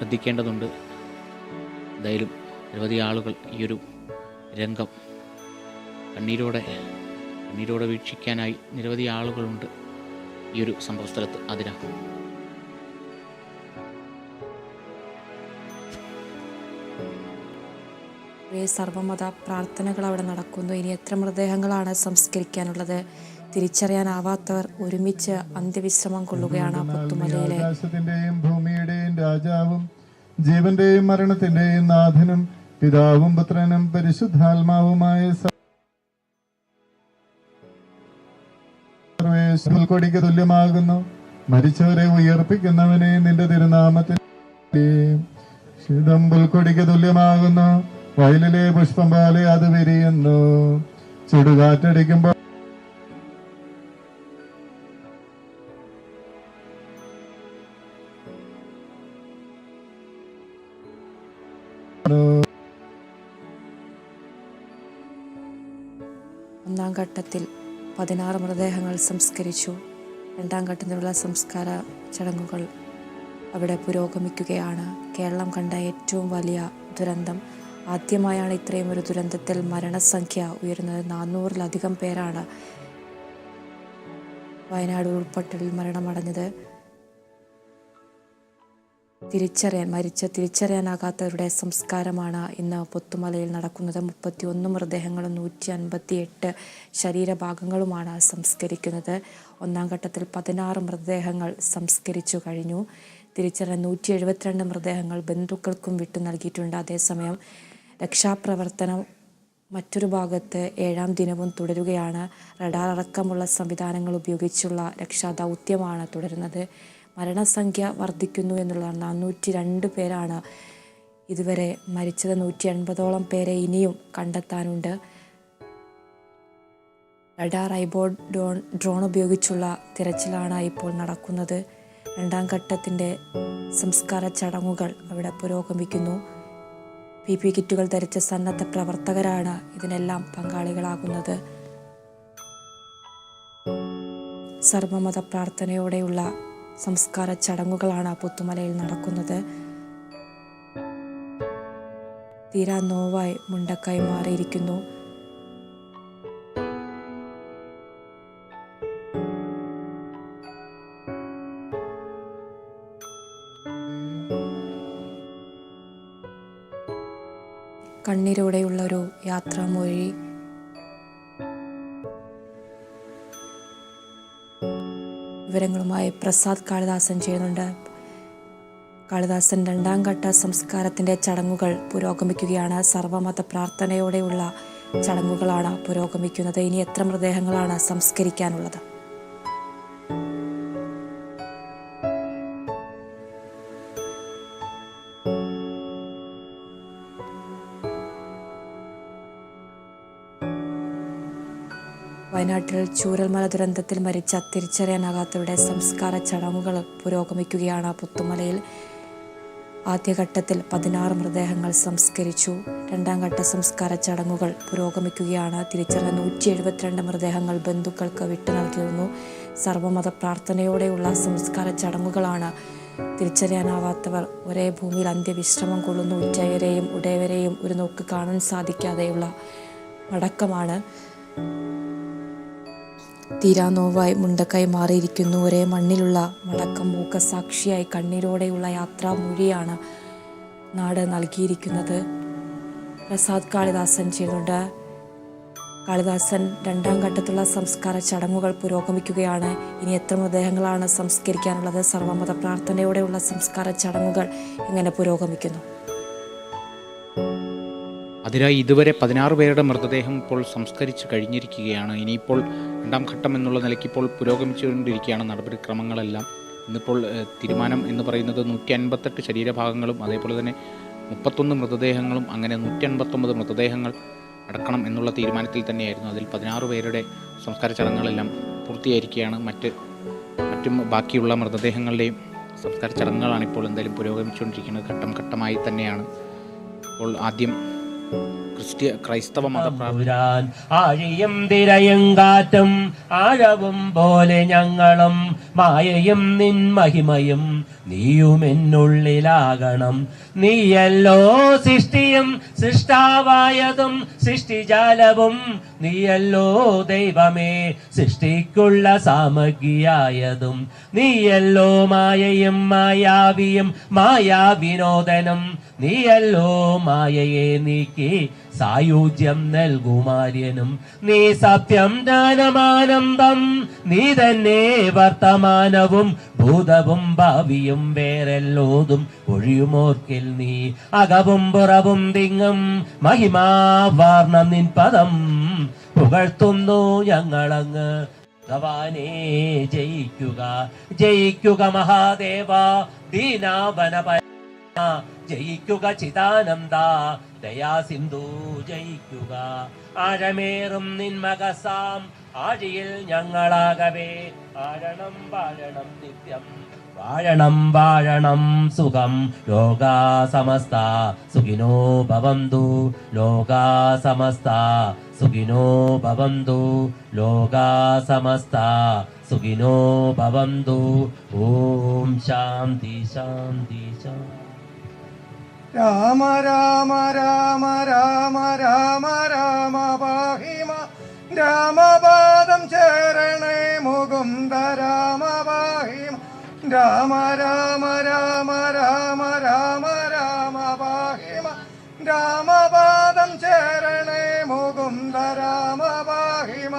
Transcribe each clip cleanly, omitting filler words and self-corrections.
ശ്രദ്ധിക്കേണ്ടതുണ്ട്. എന്തായാലും നിരവധി ആളുകൾ ഈ ഒരു രംഗം കണ്ണീരോടെ വീക്ഷിക്കാനായി നിരവധി ആളുകളുണ്ട് ഈ ഒരു സംഭവ സ്ഥലത്ത്. സർവമത പ്രാർത്ഥനകൾ അവിടെ നടക്കുന്നു. ഇനി എത്ര മൃതദേഹങ്ങളാണ് സംസ്കരിക്കാനുള്ളത്? തിരിച്ചറിയാനാവാത്തവർ ഒരുമിച്ച് അന്ത്യവിശ്രമം കൊള്ളുകയാണ് പുത്തുമലയിലെ. ആകാശത്തിന്റെയും ഭൂമിയുടെയും രാജാവും ജീവന്റെയും മരണത്തിന്റെയും നാഥനും പിതാവും പുത്രനും പരിശുദ്ധാത്മാവുമായ കൊടിക്ക് തുല്യമാകുന്നു. മരിച്ചവരെ ഉയർപ്പിക്കുന്നവനെ നിന്റെ തിരുനാമത്തിൽ പുൽക്കൊടിക്ക് തുല്യമാകുന്നു. വയലിലെ പുഷ്പം പോലെ അത് വിരിയുന്നു. ചുടുകാറ്റടിക്കുമ്പോൾ ഒന്നാം ഘട്ടത്തിൽ 16 മൃതദേഹങ്ങൾ സംസ്കരിച്ചു. രണ്ടാം ഘട്ടത്തിലുള്ള സംസ്കാര ചടങ്ങുകൾ അവിടെ പുരോഗമിക്കുകയാണ്. കേരളം കണ്ട ഏറ്റവും വലിയ ദുരന്തം. ആദ്യമായാണ് ഇത്രയും ഒരു ദുരന്തത്തിൽ മരണസംഖ്യ ഉയരുന്നത്. 400-ലധികം പേരാണ് വയനാട് ഉരുൾപൊട്ടലിൽ മരണമടഞ്ഞത്. തിരിച്ചറിയാനാകാത്തവരുടെ സംസ്കാരമാണ് ഇന്ന് പുത്തുമലയിൽ നടക്കുന്നത്. 31 മൃതദേഹങ്ങളും 158 ശരീരഭാഗങ്ങളുമാണ് സംസ്കരിക്കുന്നത്. ഒന്നാം ഘട്ടത്തിൽ 16 മൃതദേഹങ്ങൾ സംസ്കരിച്ചു കഴിഞ്ഞു. തിരിച്ചറിയാൻ 172 മൃതദേഹങ്ങൾ ബന്ധുക്കൾക്കും വിട്ടു നൽകിയിട്ടുണ്ട്. അതേസമയം രക്ഷാപ്രവർത്തനം മറ്റൊരു ഭാഗത്ത് 7ാം ദിനവും തുടരുകയാണ്. റഡാർ അടക്കമുള്ള സംവിധാനങ്ങൾ ഉപയോഗിച്ചുള്ള രക്ഷാദൗത്യമാണ് തുടരുന്നത്. മരണസംഖ്യ വർദ്ധിക്കുന്നു എന്നുള്ളതാണ്. 402 പേരാണ് ഇതുവരെ മരിച്ചത്. 180ഓളം പേരെ ഇനിയും കണ്ടെത്താനുണ്ട്. റഡാർ, ഐബോർഡ്, ഡ്രോൺ ഉപയോഗിച്ചുള്ള തിരച്ചിലാണ് ഇപ്പോൾ നടക്കുന്നത്. രണ്ടാം ഘട്ടത്തിൻ്റെ സംസ്കാര ചടങ്ങുകൾ അവിടെ പുരോഗമിക്കുന്നു. PPE കിറ്റുകൾ ധരിച്ച സന്നദ്ധ പ്രവർത്തകരാണ് ഇതിനെല്ലാം പങ്കാളികളാകുന്നത്. സർവമത പ്രാർത്ഥനയോടെയുള്ള സംസ്കാര ചടങ്ങുകളാണ് പുത്തുമലയിൽ നടക്കുന്നത്. തീരാ നോവായി മുണ്ടക്കായി മാറിയിരിക്കുന്നു. കണ്ണീരോടെയുള്ള ഒരു യാത്രാമൊഴി. വിവരങ്ങളുമായി പ്രസാദ് കാളിദാസൻ ചെയ്യുന്നുണ്ട്. കാളിദാസൻ, രണ്ടാം ഘട്ട സംസ്കാരത്തിൻ്റെ ചടങ്ങുകൾ പുരോഗമിക്കുകയാണ്. സർവമത പ്രാർത്ഥനയോടെയുള്ള ചടങ്ങുകളാണ് പുരോഗമിക്കുന്നത്. ഇനി എത്ര മൃതദേഹങ്ങളാണ് സംസ്കരിക്കാനുള്ളത്? വയനാട്ടിൽ ചൂരൽമല ദുരന്തത്തിൽ മരിച്ച തിരിച്ചറിയാനാകാത്തവരുടെ സംസ്കാര ചടങ്ങുകൾ പുരോഗമിക്കുകയാണ് പുത്തുമലയിൽ. ആദ്യഘട്ടത്തിൽ 16 മൃതദേഹങ്ങൾ സംസ്കരിച്ചു. രണ്ടാം ഘട്ട സംസ്കാര ചടങ്ങുകൾ പുരോഗമിക്കുകയാണ്. തിരിച്ചറിഞ്ഞ 172 മൃതദേഹങ്ങൾ ബന്ധുക്കൾക്ക് വിട്ടു നൽകിയിരുന്നു. സർവമത പ്രാർത്ഥനയോടെയുള്ള സംസ്കാര ചടങ്ങുകളാണ്. തിരിച്ചറിയാനാവാത്തവർ ഒരേ ഭൂമിയിൽ അന്ത്യവിശ്രമം കൊള്ളുന്നു. ഉറ്റവരെയും ഉടയവരെയും ഒരു നോക്ക് കാണാൻ സാധിക്കാതെയുള്ള മടക്കമാണ്. തീരാ നോവായി മുണ്ടക്കായി മാറിയിരിക്കുന്നു. ഒരേ മണ്ണിലുള്ള മടക്കം മൂക്കസാക്ഷിയായി കണ്ണീരോടെയുള്ള യാത്രാമൊഴിയാണ് നാട് നൽകിയിരിക്കുന്നത്. പ്രസാദ് കാളിദാസൻ ചെയ്യുന്നുണ്ട്. കാളിദാസൻ, രണ്ടാം ഘട്ടത്തിലുള്ള സംസ്കാര ചടങ്ങുകൾ പുരോഗമിക്കുകയാണ്. ഇനി എത്ര മൃതദേഹങ്ങളാണ് സംസ്കരിക്കാനുള്ളത്? സർവമത പ്രാർത്ഥനയോടെയുള്ള സംസ്കാര ചടങ്ങുകൾ എങ്ങനെ പുരോഗമിക്കുന്നു? അതിനായി ഇതുവരെ 16 പേരുടെ മൃതദേഹം ഇപ്പോൾ സംസ്കരിച്ച് കഴിഞ്ഞിരിക്കുകയാണ്. ഇനിയിപ്പോൾ രണ്ടാം ഘട്ടം എന്നുള്ള നിലയ്ക്ക് ഇപ്പോൾ പുരോഗമിച്ചുകൊണ്ടിരിക്കുകയാണ് നടപടിക്രമങ്ങളെല്ലാം. ഇന്നിപ്പോൾ തീരുമാനം എന്ന് പറയുന്നത് 158 ശരീരഭാഗങ്ങളും അതേപോലെ തന്നെ 31 മൃതദേഹങ്ങളും അങ്ങനെ 189 മൃതദേഹങ്ങൾ അടക്കണം എന്നുള്ള തീരുമാനത്തിൽ തന്നെയായിരുന്നു. അതിൽ 16 പേരുടെ സംസ്കാര ചടങ്ങുകളെല്ലാം പൂർത്തിയായിരിക്കുകയാണ്. മറ്റും ബാക്കിയുള്ള മൃതദേഹങ്ങളുടെയും സംസ്കാര ചടങ്ങുകളാണ് ഇപ്പോൾ എന്തായാലും പുരോഗമിച്ചുകൊണ്ടിരിക്കുന്നത്. ഘട്ടം ഘട്ടമായി തന്നെയാണ്. ഇപ്പോൾ ആദ്യം ക്രൈസ്തവ തമ്പുരാൻ ആഴിയും തിരയും കാറ്റും ആഴവും പോലെ ഞങ്ങളും മായയും നിൻ മഹിമയും നീയുമെന്നുള്ളിലാകണം. നീയല്ലോ സൃഷ്ടിയും സൃഷ്ടാവായതും സൃഷ്ടിജാലവും നീയല്ലോ ദൈവമേ സൃഷ്ടിക്കുള്ള സാമഗ്രിയായതും. നീയല്ലോ മായയും മായാവിയും മായാവിനോദനും നീയല്ലോ മായയെ നീക്കി സായുജ്യം നൽകുമാര്യനും. നീ സത്യം ജ്ഞാനമാനന്ദം നീ തന്നെ വർത്തമാനവും ഭൂതവും ഭാവിയും വേറെല്ലോതും ഒഴിയുമോർക്കിൽ നീ അകവും പുറവും തിങ്ങും മഹിമാവാർണം നിൻ പദം പുകഴ്ത്തുന്നു ഞങ്ങളങ്ങ്. ഭഗവാനേ ജയിക്കുക ജയിക്കുക മഹാദേവ ദീനാവന ജയിക്കുക ചിദാനന്ദ ദയാസിന്ധു ജയിക്കുക. ആഴമേറും നിന്മകസാം ആഴിയിൽ ഞങ്ങളാകവേ ആഴണം വാഴണം നിത്യം വാഴണം വാഴണം സുഖം. ലോകാ സമസ്ത സുഖിനോ ഭവന്തു ലോകാ സമസ്ത സുഖിനോ ഭവന്തു ലോകാ സമസ്ത സുഖിനോ ഭവന്തു. ഓം ശാന്തി ശാന്തി ശാന്തി. രാമ രാമ രാമ രാമ രാമ രാമ പാഹിമ രാമപാദം ചേരണേ മുകുന്ദ രാമ പാഹിമ രാമ രാമ രാമ രാമ രാമ രാമ പാഹിമ രാമപാദം ചേരണേ മുകുന്ദ രാമ പാഹിമ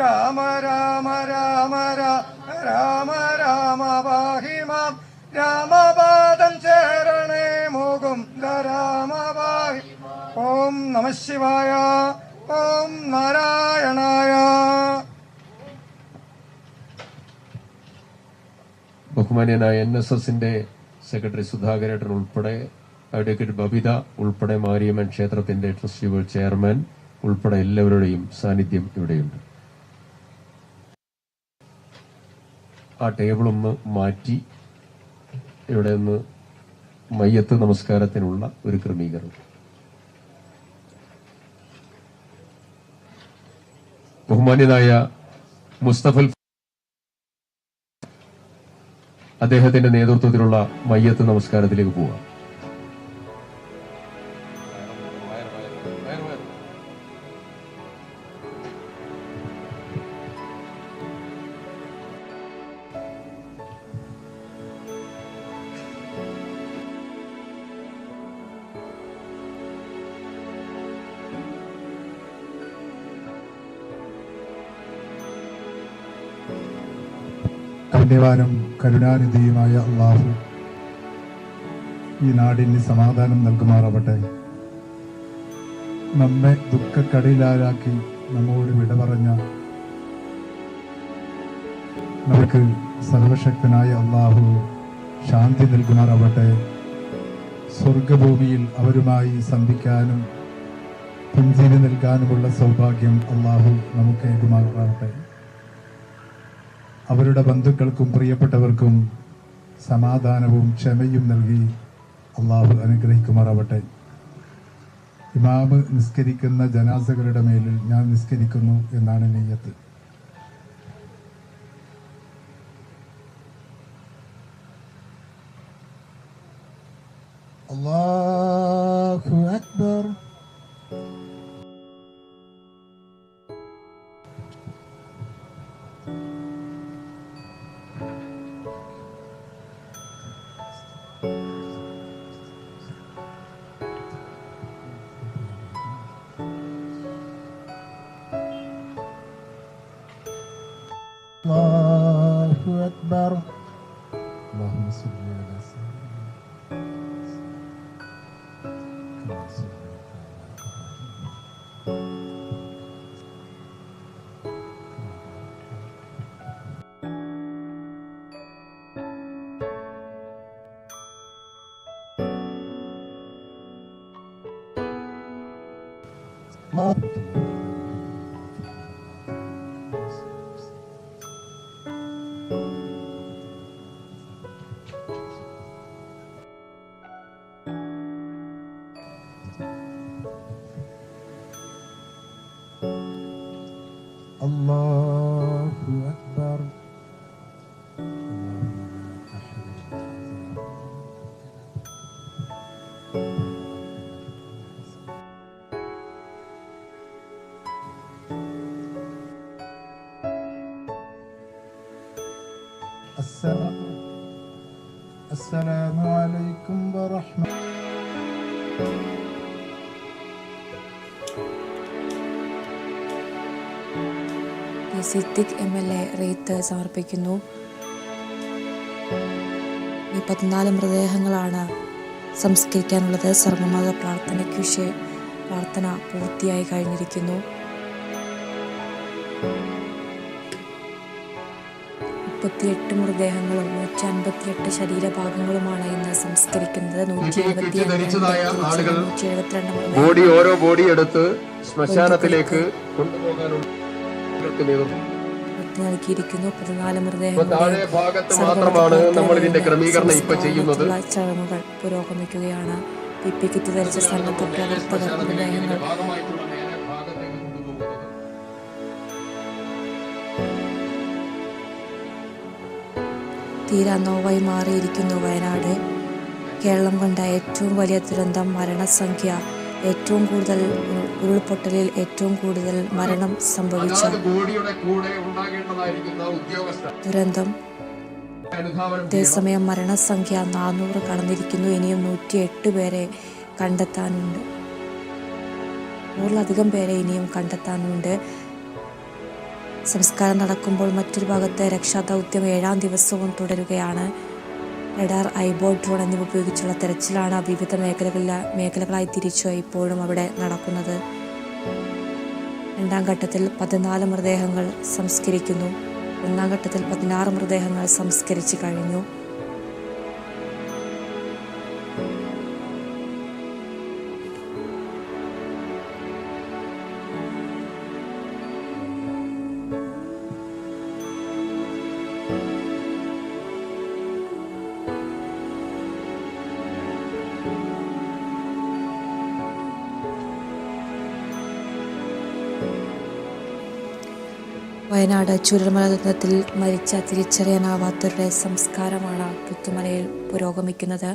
രാമ രാമ രാമ രാമ രാമ പാഹിമ രാമപാദം ചേരണേ മുകുന്ദ രാമ പാഹിമ. ഓം നമഃ ശിവായ. ഓം നാരായണായ. ബഹുമാന്യനായ NSSന്റെ സെക്രട്ടറി സുധാകരേട്ടൻ ഉൾപ്പെടെ അഡ്വക്കേറ്റ് ബബിത ഉൾപ്പെടെ മാരിയമ്മൻ ക്ഷേത്രത്തിന്റെ ട്രസ്റ്റി ബോർഡ് ചെയർമാൻ ഉൾപ്പെടെ എല്ലാവരുടെയും സാന്നിധ്യം ഇവിടെയുണ്ട്. ആ ടേബിളൊന്ന് മാറ്റി ഇവിടെ നിന്ന് മയ്യത്ത് നമസ്കാരത്തിനുള്ള ഒരു ക്രമീകരണം. ബഹുമാന്യനായ മുസ്തഫൽ അദ്ദേഹത്തിന്റെ നേതൃത്വത്തിലുള്ള മയ്യത്ത് നമസ്കാരത്തിലേക്ക് പോവാം. കാരുണ്യവാനും കരുണാനിധിയുമായ അള്ളാഹു ഈ നാടിന് സമാധാനം നൽകുമാറാവട്ടെ. നമ്മെ ദുഃഖക്കടയിലാക്കി നമ്മോട് വിട പറഞ്ഞ നമുക്ക് സർവശക്തനായ അള്ളാഹു ശാന്തി നൽകുമാറാവട്ടെ. സ്വർഗഭൂമിയിൽ അവരുമായി സന്ധിക്കാനും പുഞ്ചിരി നൽകാനുമുള്ള സൗഭാഗ്യം അള്ളാഹു നമുക്ക് ഏകുമാറാവട്ടെ. അവരുടെ ബന്ധുക്കൾക്കും പ്രിയപ്പെട്ടവർക്കും സമാധാനവും ക്ഷമയും നൽകി അള്ളാഹു അനുഗ്രഹിക്കുമാറാവട്ടെ. ഇമാമ് നിസ്കരിക്കുന്ന ജനാസകളുടെ മേലിൽ ഞാൻ നിസ്കരിക്കുന്നു എന്നാണ് നിയ്യത്ത്. അല്ലാഹു അക്ബർ. അല്ലാഹു അക്ബർ. اللهم صل على سيدنا كما صليت على إبراهيم. അസ്സലാമു അലൈക്കും വറഹ്മ സിദ്ദിഖ് MLA റീത്ത് സമർപ്പിക്കുന്നു. ഈ 14 മൃതദേഹങ്ങളാണ് സംസ്കരിക്കാനുള്ളത്. സർവമത പ്രാർത്ഥനയ്ക്ക് പ്രാർത്ഥന പൂർത്തിയായി കഴിഞ്ഞിരിക്കുന്നു. 38 മൃതദേഹങ്ങളും 158 ശരീരഭാഗങ്ങളുമാണ് ഇന്ന് സംസ്കരിക്കുന്നത്. 172 ബോഡി ഓരോ ബോഡി എടുത്ത് ശ്മശാനത്തിലേക്ക് കൊണ്ടുപോകാനുള്ള നൽകിയിരിക്കുന്നു. 14 മൃതദേഹങ്ങളുടെ മാത്രമാണ് നമ്മൾ ഇതിന്റെ ക്രമീകരണം ഇപ്പൊ ചെയ്യുന്നത്. ചടങ്ങുകൾ പുരോഗമിക്കുകയാണ്. PP കിറ്റ് ധരിച്ച സന്നദ്ധ പ്രവർത്തകർ മൃതദേഹങ്ങൾ തീരാ നോവായി മാറിയിരിക്കുന്നു വയനാട്. കേരളം കണ്ട ഏറ്റവും വലിയ ദുരന്തം, മരണസംഖ്യ ഏറ്റവും കൂടുതൽ, ഉരുൾപൊട്ടലിൽ ഏറ്റവും കൂടുതൽ മരണം സംഭവിച്ച ദുരന്തം. അതേസമയം മരണസംഖ്യ 400 കടന്നിരിക്കുന്നു. ഇനിയും 108 പേരെ കണ്ടെത്താനുണ്ട്. 100-ലധികം പേരെ ഇനിയും കണ്ടെത്താനുണ്ട്. സംസ്കാരം നടക്കുമ്പോൾ മറ്റൊരു ഭാഗത്ത് രക്ഷാദൗത്യം 7ാം ദിവസവും തുടരുകയാണ്. റഡാർ, ഐബോട്ട്, ഡ്രോൺ എന്നിവ ഉപയോഗിച്ചുള്ള തെരച്ചിലാണ് വിവിധ മേഖലകളായി തിരിച്ച് ഇപ്പോഴും അവിടെ നടക്കുന്നത്. 2ാം ഘട്ടത്തിൽ 14 മൃതദേഹങ്ങൾ സംസ്കരിക്കുന്നു. 1ാം ഘട്ടത്തിൽ 16 മൃതദേഹങ്ങൾ സംസ്കരിച്ചു കഴിഞ്ഞു. വയനാട് ചൂരൽമല ദുരന്തത്തിൽ മരിച്ച തിരിച്ചറിയാനാവാത്തവരുടെ സംസ്കാരമാണ് പുത്തുമലയിൽ പുരോഗമിക്കുന്നത്.